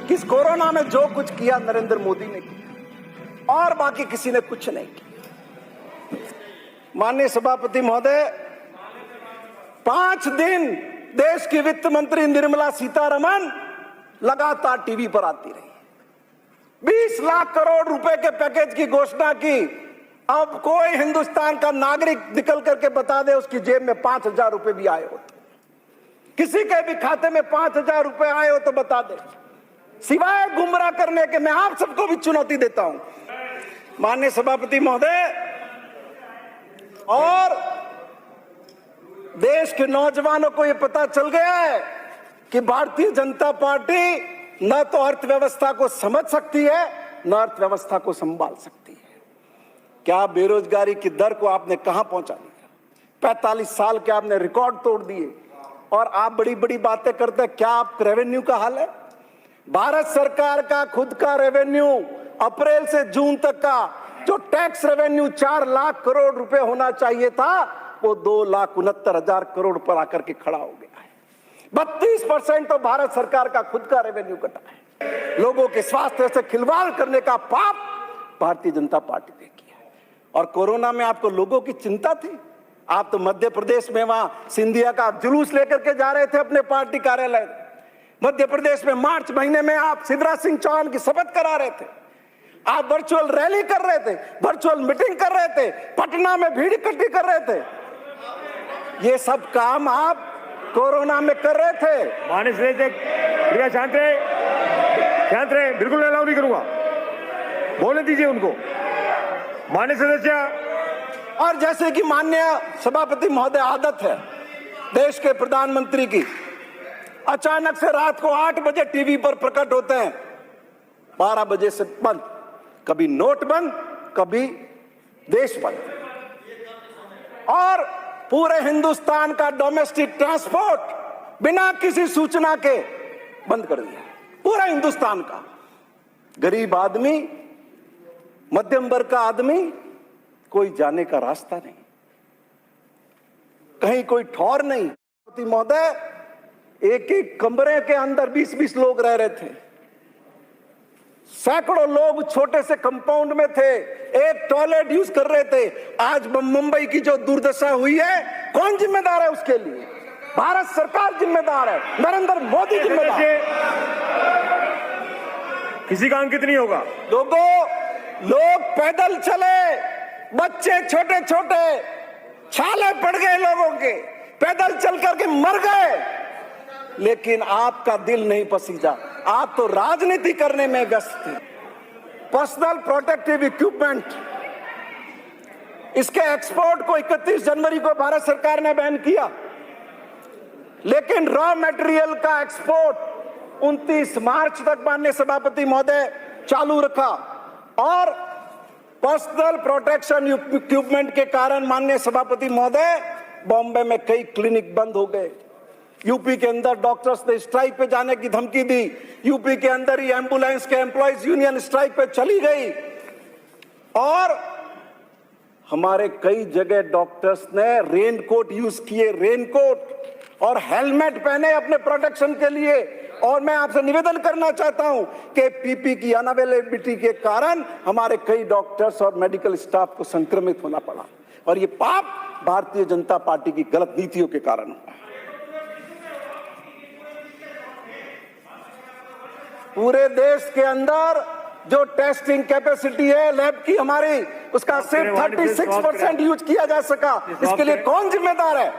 कि इस कोरोना में जो कुछ किया नरेंद्र मोदी ने किया और बाकी किसी ने कुछ नहीं किया। माननीय सभापति महोदय, 5 दिन देश की वित्त मंत्री निर्मला सीतारमण लगातार टीवी पर आती रही, 20 लाख करोड़ रुपए के पैकेज की घोषणा की। अब कोई हिंदुस्तान का नागरिक निकल करके बता दे उसकी जेब में 5,000 रुपए भी आए हो तो, किसी के भी खाते में 5,000 रुपए आए हो तो बता दे, सिवाय गुमराह करने के। मैं आप सबको भी चुनौती देता हूं माननीय सभापति महोदय, और देश के नौजवानों को यह पता चल गया है कि भारतीय जनता पार्टी न तो अर्थव्यवस्था को समझ सकती है न अर्थव्यवस्था को संभाल सकती है। क्या बेरोजगारी की दर को आपने कहां पहुंचा दिया? 45 साल के आपने रिकॉर्ड तोड़ दिए और आप बड़ी बड़ी बातें करते हैं। क्या आप रेवेन्यू का हाल है? भारत सरकार का खुद का रेवेन्यू अप्रैल से जून तक का जो टैक्स रेवेन्यू 4 लाख करोड़ रुपए होना चाहिए था, वो 2,69,000 करोड़ पर आकर के खड़ा हो गया है। 32% तो भारत सरकार का खुद का रेवेन्यू कटा है। लोगों के स्वास्थ्य से खिलवाड़ करने का पाप भारतीय जनता पार्टी ने किया है। और कोरोना में आपको लोगों की चिंता थी? आप तो मध्य प्रदेश में वहां सिंधिया का जुलूस लेकर के जा रहे थे अपने पार्टी कार्यालय। मध्य प्रदेश में मार्च महीने में आप शिवराज सिंह चौहान की शपथ करा रहे थे, आप वर्चुअल रैली कर रहे थे, वर्चुअल मीटिंग कर रहे थे, पटना में भीड़ इकट्ठी कर रहे थे। ये सब काम आप कोरोना में कर रहे थे। माननीय सदस्य शांत रहे, बिल्कुल अलाउ नहीं करूंगा, बोलने दीजिए उनको। माननीय सदस्य, और जैसे कि माननीय सभापति महोदय आदत है देश के प्रधानमंत्री की, अचानक से रात को 8 बजे टीवी पर प्रकट होते हैं, 12 बजे से बंद, कभी नोट बंद, कभी देश बंद, और पूरे हिंदुस्तान का डोमेस्टिक ट्रांसपोर्ट बिना किसी सूचना के बंद कर दिया। पूरा हिंदुस्तान का गरीब आदमी, मध्यम वर्ग का आदमी, कोई जाने का रास्ता नहीं, कहीं कोई ठौर नहीं। महोदय, एक एक कमरे के अंदर 20-20 लोग रह रहे थे, सैकड़ों लोग छोटे से कंपाउंड में थे, एक टॉयलेट यूज कर रहे थे। आज मुंबई की जो दुर्दशा हुई है, कौन जिम्मेदार है उसके लिए? भारत सरकार जिम्मेदार है, नरेंद्र मोदी जिम्मेदार है। किसी का अंकित नहीं होगा। लोग पैदल चले, बच्चे छोटे छोटे, छाले पड़ गए लोगों के, पैदल चल करके मर गए, लेकिन आपका दिल नहीं पसीजा। आप तो राजनीति करने में व्यस्त थे। पर्सनल प्रोटेक्टिव इक्विपमेंट, इसके एक्सपोर्ट को 31 जनवरी को भारत सरकार ने बैन किया, लेकिन रॉ मटेरियल का एक्सपोर्ट 29 मार्च तक माननीय सभापति महोदय चालू रखा। और पर्सनल प्रोटेक्शन इक्विपमेंट के कारण माननीय सभापति महोदय बॉम्बे में कई क्लिनिक बंद हो गए। यूपी के अंदर डॉक्टर्स ने स्ट्राइक पे जाने की धमकी दी, यूपी के अंदर ही एम्बुलेंस के एम्प्लॉइज यूनियन स्ट्राइक पे चली गई, और हमारे कई जगह डॉक्टर्स ने रेनकोट यूज किए, रेनकोट और हेलमेट पहने अपने प्रोटेक्शन के लिए। और मैं आपसे निवेदन करना चाहता हूं कि पीपी की अनअवेलेबिलिटी के कारण हमारे कई डॉक्टर्स और मेडिकल स्टाफ को संक्रमित होना पड़ा, और ये पाप भारतीय जनता पार्टी की गलत नीतियों के कारण हुआ। पूरे देश के अंदर जो टेस्टिंग कैपेसिटी है लैब की हमारी, उसका सिर्फ 36% यूज किया जा सका। इसके लिए कौन जिम्मेदार है?